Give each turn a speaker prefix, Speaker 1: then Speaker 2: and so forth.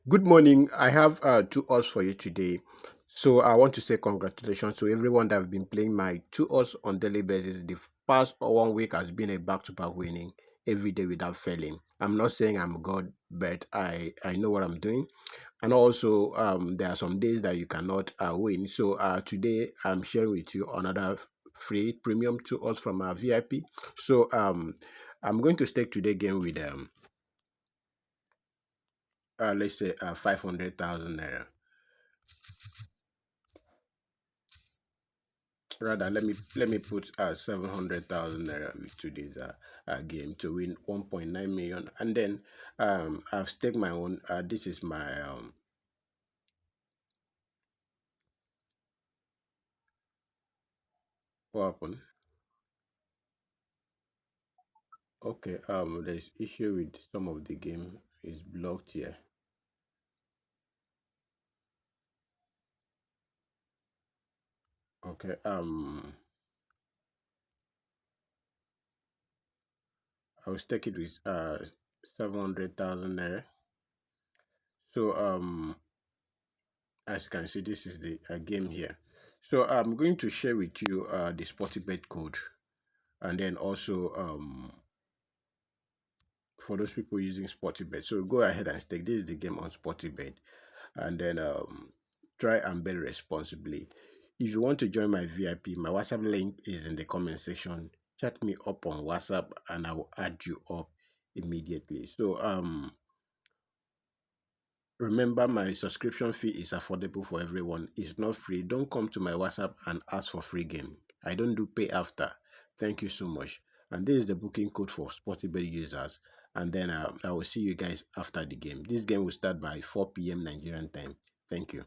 Speaker 1: Good morning. I have two odds for you today. So I want to say congratulations to everyone that have been playing my two odds on daily basis. The past 1 week has been a back-to-back winning every day without failing. I'm not saying I'm God, but I know what I'm doing. And also, there are some days that you cannot win. So today I'm sharing with you another free premium two odds from our VIP. So I'm going to stake today game with let's say 500,000 naira. Rather, let me put 700,000 naira with today's game to win 1.9 million, and then I've staked my own. This is my what happened? Okay, there's issue with some of the game is blocked here. Okay, I'll stake it with 700,000 naira. So as you can see, this is the game here. So I'm going to share with you the Sportybet code, and then also for those people using Sportybet. So go ahead and stake. This is the game on Sportybet, and then try and bet responsibly. If you want to join my VIP, my WhatsApp link is in the comment section. Chat me up on WhatsApp, and I will add you up immediately. So remember, my subscription fee is affordable for everyone. It's not free. Don't come to my WhatsApp and ask for free game. I don't do pay after. Thank you so much. And this is the booking code for Sportybet users. And then I will see you guys after the game. This game will start by 4 p.m. Nigerian time. Thank you.